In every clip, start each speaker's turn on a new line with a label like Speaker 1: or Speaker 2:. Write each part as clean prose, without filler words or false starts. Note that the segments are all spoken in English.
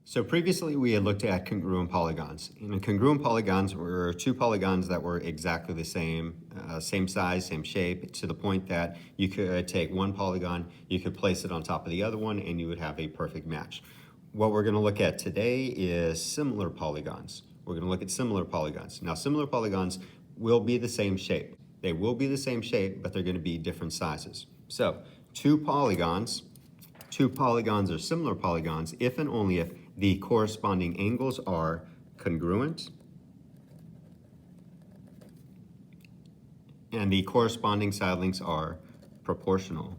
Speaker 1: So previously we had looked at congruent polygons. And congruent polygons were two polygons that were exactly the same size, same shape, to the point that you could take one polygon, you could place it on top of the other one, and you would have a perfect match. What we're going to look at today is similar polygons. We're going to look at similar polygons. Now, similar polygons will be the same shape. They will be the same shape, but they're going to be different sizes. So, two polygons are similar polygons if and only if the corresponding angles are congruent and the corresponding side lengths are proportional.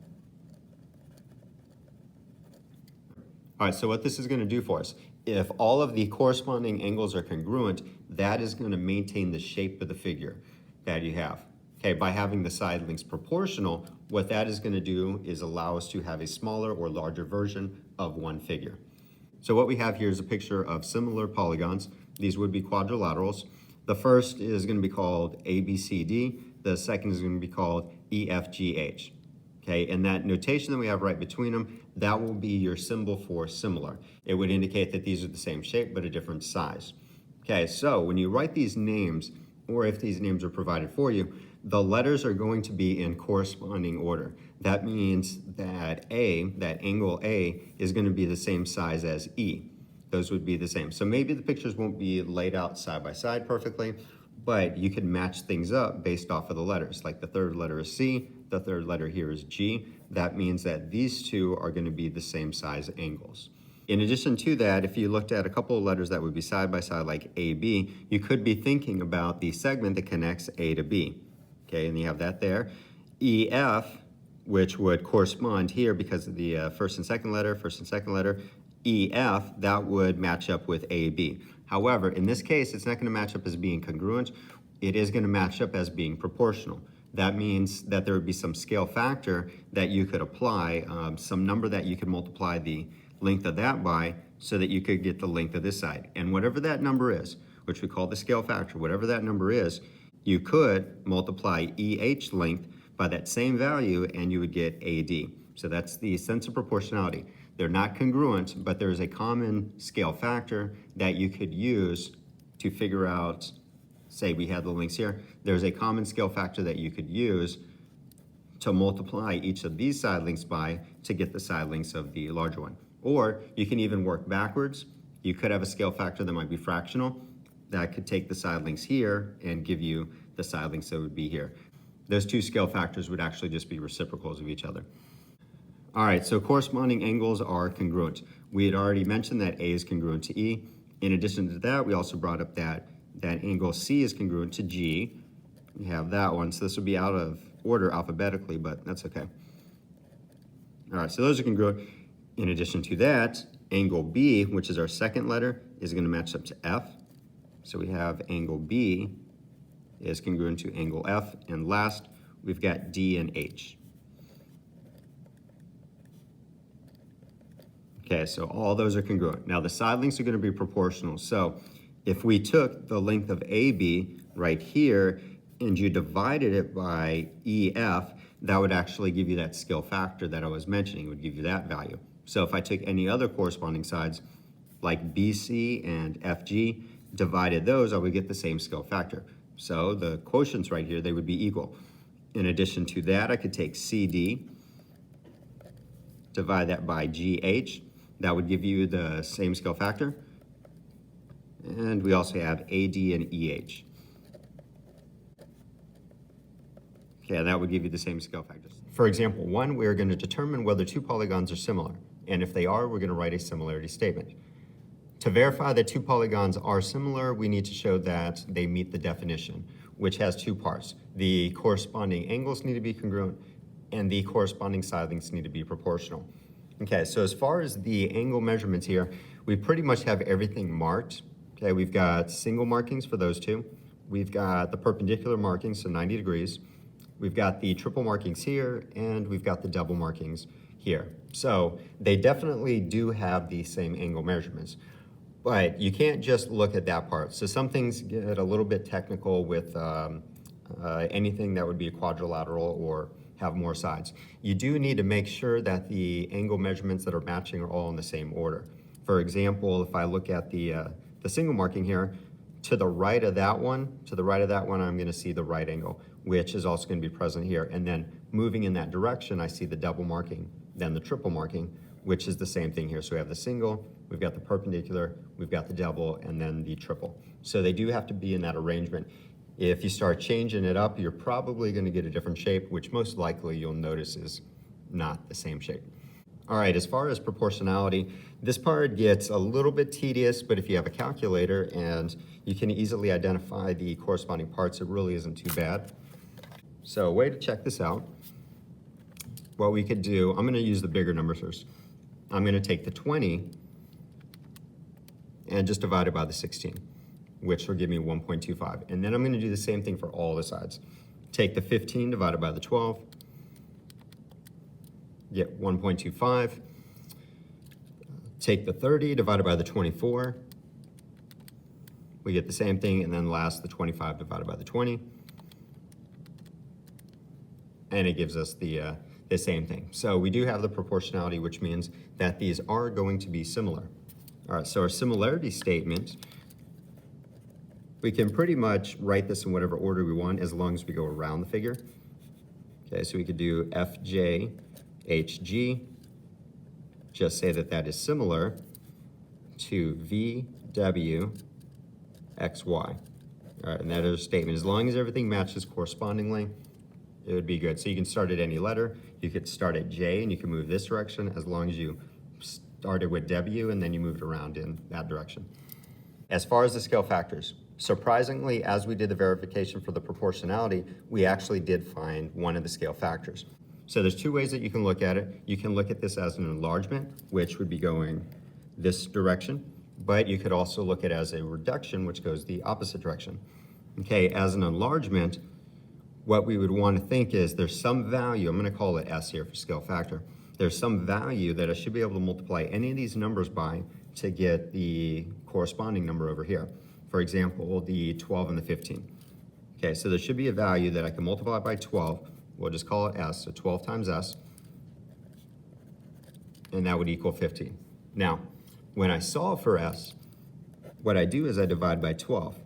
Speaker 1: All right, so what this is going to do for us, if all of the corresponding angles are congruent, that is going to maintain the shape of the figure that you have. Okay, by having the side lengths proportional, what that is going to do is allow us to have a smaller or larger version of one figure. So what we have here is a picture of similar polygons. These would be quadrilaterals. The first is going to be called ABCD. The second is going to be called EFGH. Okay, and that notation that we have right between them, that will be your symbol for similar. It would indicate that these are the same shape but a different size. Okay, so when you write these names, or if these names are provided for you, the letters are going to be in corresponding order. That means that that angle A, is going to be the same size as E. Those would be the same. So maybe the pictures won't be laid out side by side perfectly, but you can match things up based off of the letters. Like the third letter is C, the third letter here is G. That means that these two are going to be the same size angles. In addition to that, if you looked at a couple of letters that would be side by side like AB, you could be thinking about the segment that connects A to B. Okay, and you have that there. EF, which would correspond here because of the first and second letter, EF, that would match up with AB. However, in this case, it's not going to match up as being congruent. It is going to match up as being proportional. That means that there would be some scale factor that you could apply, some number that you could multiply the length of that by so that you could get the length of this side. And whatever that number is, which we call the scale factor, whatever that number is, you could multiply EH length by that same value and you would get AD. So that's the sense of proportionality. They're not congruent, but there's a common scale factor that you could use to figure out, say we had the lengths here, there's a common scale factor that you could use to multiply each of these side lengths by to get the side lengths of the larger one. Or you can even work backwards. You could have a scale factor that might be fractional that could take the side lengths here and give you the side lengths that would be here. Those two scale factors would actually just be reciprocals of each other. All right, so corresponding angles are congruent. We had already mentioned that A is congruent to E. In addition to that, we also brought up that angle C is congruent to G. We have that one, so this would be out of order alphabetically, but that's okay. All right, so those are congruent. In addition to that, angle B, which is our second letter, is going to match up to F. So we have angle B is congruent to angle F. And last, we've got D and H. Okay, so all those are congruent. Now the side lengths are going to be proportional. So if we took the length of AB right here and you divided it by EF, that would actually give you that scale factor that I was mentioning. It would give you that value. So if I took any other corresponding sides like BC and FG, divided those, I would get the same scale factor. So the quotients right here, they would be equal. In addition to that, I could take CD, divide that by GH. That would give you the same scale factor. And we also have AD and EH. Okay, that would give you the same scale factors. For example, one, we're going to determine whether two polygons are similar. And if they are, we're going to write a similarity statement. To verify that two polygons are similar, we need to show that they meet the definition, which has two parts. The corresponding angles need to be congruent, and the corresponding side lengths need to be proportional. Okay, so as far as the angle measurements here, we pretty much have everything marked. Okay, we've got single markings for those two. We've got the perpendicular markings, so 90 degrees. We've got the triple markings here, and we've got the double markings here. So they definitely do have the same angle measurements. But you can't just look at that part. So some things get a little bit technical with anything that would be a quadrilateral or have more sides. You do need to make sure that the angle measurements that are matching are all in the same order. For example, if I look at the single marking here, to the right of that one, I'm gonna see the right angle, which is also gonna be present here. And then moving in that direction, I see the double marking, then the triple marking, which is the same thing here. So we have the single, we've got the perpendicular, we've got the double, and then the triple. So they do have to be in that arrangement. If you start changing it up, you're probably gonna get a different shape, which most likely you'll notice is not the same shape. All right, as far as proportionality, this part gets a little bit tedious, but if you have a calculator and you can easily identify the corresponding parts, it really isn't too bad. So a way to check this out, what we could do, I'm gonna use the bigger numbers first. I'm gonna take the 20 and just divide it by the 16, which will give me 1.25. And then I'm gonna do the same thing for all the sides. Take the 15 divided by the 12, get 1.25. Take the 30 divided by the 24. We get the same thing, and then last, the 25 divided by the 20. And it gives us the same thing. So we do have the proportionality, which means that these are going to be similar. All right, so our similarity statement, we can pretty much write this in whatever order we want as long as we go around the figure. Okay, so we could do FJ, HG, just say that that is similar to VW, XY. All right, and that is a statement. As long as everything matches correspondingly, it would be good. So you can start at any letter. You could start at J and you can move this direction as long as you started with W and then you moved around in that direction. As far as the scale factors, surprisingly, as we did the verification for the proportionality, we actually did find one of the scale factors. So there's two ways that you can look at it. You can look at this as an enlargement, which would be going this direction, but you could also look at it as a reduction, which goes the opposite direction. Okay, as an enlargement, what we would want to think is there's some value, I'm going to call it S here for scale factor. There's some value that I should be able to multiply any of these numbers by to get the corresponding number over here. For example, the 12 and the 15. Okay, so there should be a value that I can multiply by 12. We'll just call it S, so 12 times S, and that would equal 15. Now, when I solve for S, what I do is I divide by 12.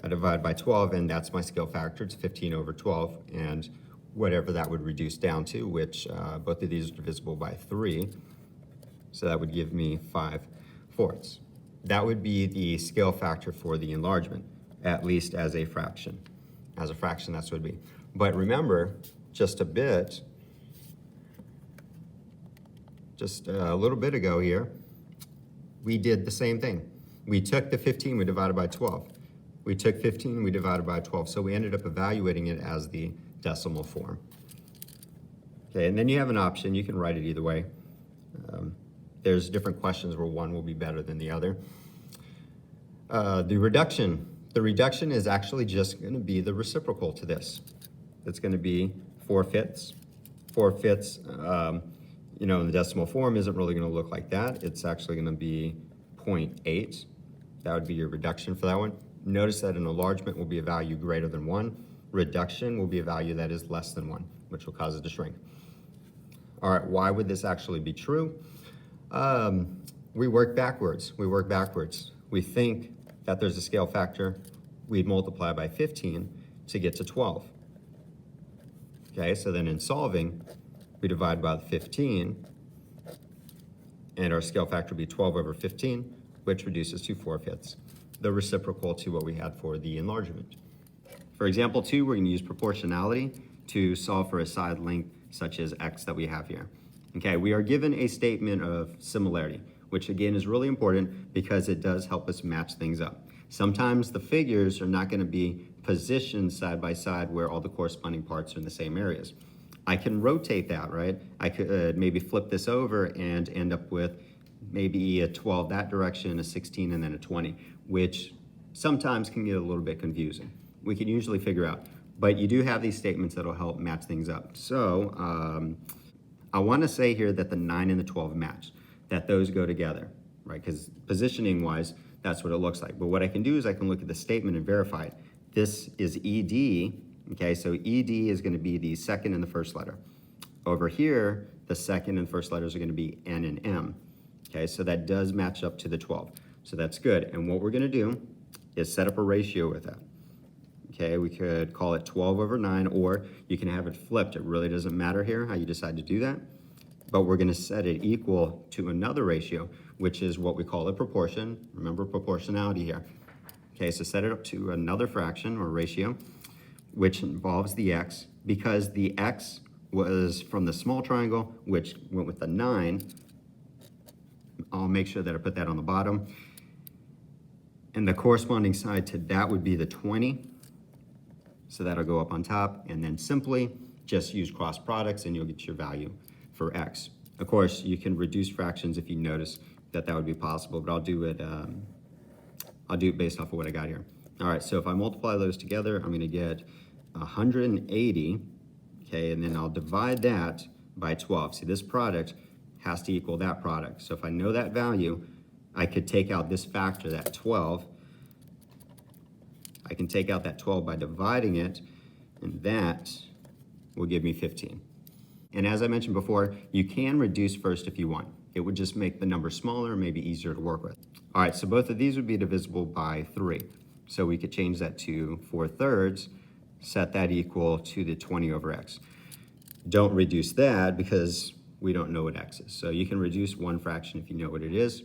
Speaker 1: I divide by 12, and that's my scale factor. It's 15 over 12, and whatever that would reduce down to, which both of these are divisible by 3, so that would give me 5/4. That would be the scale factor for the enlargement, at least as a fraction. As a fraction, that's what it would be. But remember, just a little bit ago here, we did the same thing. We took the 15, we divided by 12. We took 15, we divided by 12. So we ended up evaluating it as the decimal form. Okay, and then you have an option. You can write it either way. There's different questions where one will be better than the other. The reduction is actually just going to be the reciprocal to this. It's going to be 4/5. 4/5, in the decimal form isn't really going to look like that. It's actually going to be 0.8. That would be your reduction for that one. Notice that an enlargement will be a value greater than 1. Reduction will be a value that is less than 1, which will cause it to shrink. All right, why would this actually be true? We work backwards. We think that there's a scale factor. We'd multiply by 15 to get to 12. Okay, so then in solving, we divide by the 15, and our scale factor would be 12 over 15, which reduces to 4/5, the reciprocal to what we had for the enlargement. For example 2, we're going to use proportionality to solve for a side length such as x that we have here. Okay, we are given a statement of similarity, which again is really important because it does help us match things up. Sometimes the figures are not going to be positioned side by side where all the corresponding parts are in the same areas. I can rotate that, right? I could maybe flip this over and end up with maybe a 12 that direction, a 16, and then a 20, which sometimes can get a little bit confusing. We can usually figure out, but you do have these statements that'll help match things up. So I want to say here that the 9 and the 12 match, that those go together, right? Because positioning-wise, that's what it looks like. But what I can do is I can look at the statement and verify it. This is ED, okay? So ED is going to be the second and the first letter. Over here, the second and first letters are going to be N and M. Okay, so that does match up to the 12. So that's good. And what we're going to do is set up a ratio with that. Okay, we could call it 12 over 9, or you can have it flipped. It really doesn't matter here how you decide to do that. But we're going to set it equal to another ratio, which is what we call a proportion. Remember proportionality here. Okay, so set it up to another fraction or ratio, which involves the x. Because the x was from the small triangle, which went with the 9, I'll make sure that I put that on the bottom. And the corresponding side to that would be the 20. So that'll go up on top, and then simply just use cross products and you'll get your value for x. Of course, you can reduce fractions if you notice that would be possible, but I'll do it based off of what I got here. All right, so if I multiply those together, I'm gonna get 180, okay, and then I'll divide that by 12. See, this product has to equal that product. So if I know that value, I could take out this factor, that 12. I can take out that 12 by dividing it, and that will give me 15. And as I mentioned before, you can reduce first if you want. It would just make the number smaller, maybe easier to work with. All right, so both of these would be divisible by 3. So we could change that to 4/3, set that equal to the 20 over x. Don't reduce that because we don't know what x is. So you can reduce one fraction if you know what it is.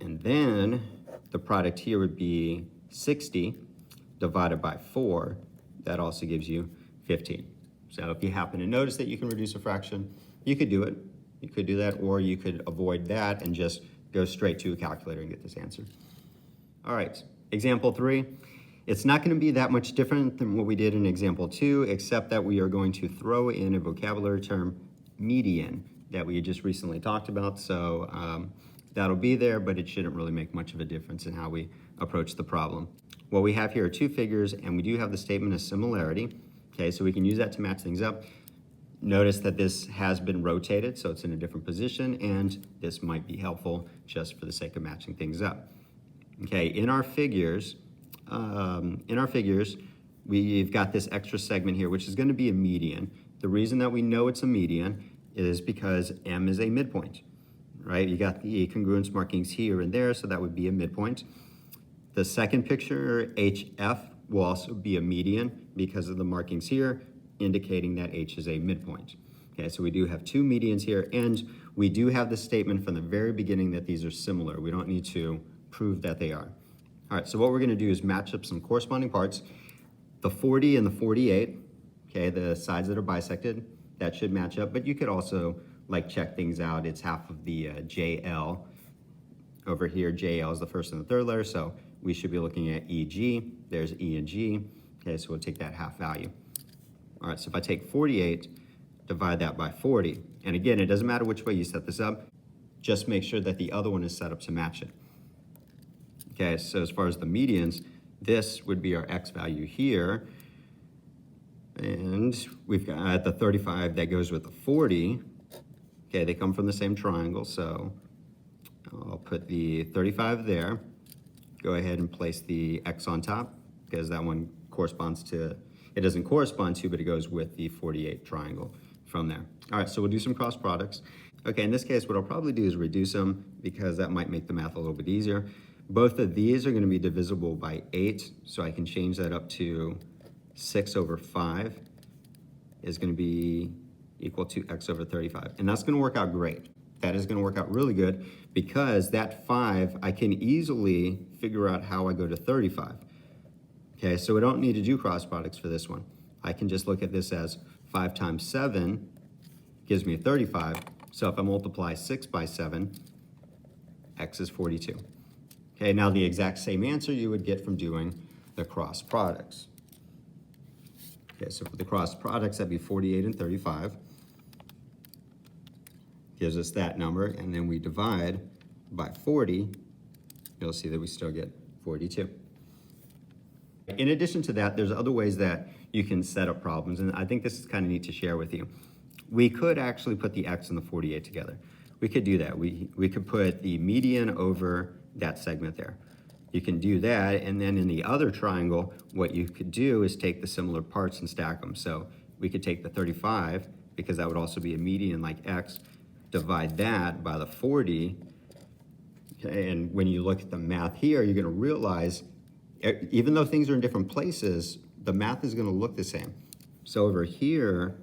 Speaker 1: And then the product here would be 60 divided by 4. That also gives you 15. So if you happen to notice that you can reduce a fraction, you could do it. You could do that, or you could avoid that and just go straight to a calculator and get this answer. All right, example 3. It's not going to be that much different than what we did in example 2, except that we are going to throw in a vocabulary term, median, that we just recently talked about. So that'll be there, but it shouldn't really make much of a difference in how we approach the problem. What we have here are two figures, and we do have the statement of similarity. Okay, so we can use that to match things up. Notice that this has been rotated, so it's in a different position, and this might be helpful just for the sake of matching things up. Okay, in our figures, we've got this extra segment here, which is going to be a median. The reason that we know it's a median is because M is a midpoint, right? You got the congruence markings here and there, so that would be a midpoint. The second picture, HF, will also be a median because of the markings here, indicating that H is a midpoint. Okay, so we do have two medians here, and we do have the statement from the very beginning that these are similar. We don't need to prove that they are. All right, so what we're gonna do is match up some corresponding parts. The 40 and the 48, okay, the sides that are bisected, that should match up, but you could also like check things out. It's half of the JL. Over here, JL is the first and the third letter, so we should be looking at EG. There's E and G. Okay, so we'll take that half value. All right, so if I take 48, divide that by 40, and again, it doesn't matter which way you set this up, just make sure that the other one is set up to match it. Okay, so as far as the medians, this would be our X value here, and we've got the 35 that goes with the 40. Okay, they come from the same triangle, so I'll put the 35 there. Go ahead and place the X on top because that one corresponds to, it doesn't correspond to, but it goes with the 48 triangle from there. All right, so we'll do some cross products. Okay, in this case, what I'll probably do is reduce them because that might make the math a little bit easier. Both of these are going to be divisible by 8, so I can change that up to 6 over 5 is going to be equal to X over 35. And that's going to work out great. That is going to work out really good because that 5, I can easily figure out how I go to 35. Okay, so we don't need to do cross products for this one. I can just look at this as 5 times 7 gives me a 35. So if I multiply 6 by 7, X is 42. Okay, now the exact same answer you would get from doing the cross products. Okay, so for the cross products, that'd be 48 and 35. Gives us that number, and then we divide by 40, you'll see that we still get 42. In addition to that, there's other ways that you can set up problems, and I think this is kind of neat to share with you. We could actually put the X and the 48 together. We could do that. We could put the median over that segment there. You can do that, and then in the other triangle, what you could do is take the similar parts and stack them. So we could take the 35, because that would also be a median like X, divide that by the 40, Okay, and when you look at the math here, you're going to realize, even though things are in different places, the math is going to look the same. So over here,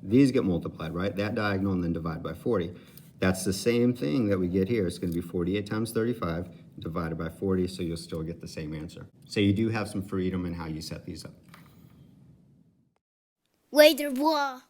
Speaker 1: these get multiplied, right? That diagonal and then divide by 40. That's the same thing that we get here. It's going to be 48 times 35 divided by 40, so you'll still get the same answer. So you do have some freedom in how you set these up.
Speaker 2: Later, blah.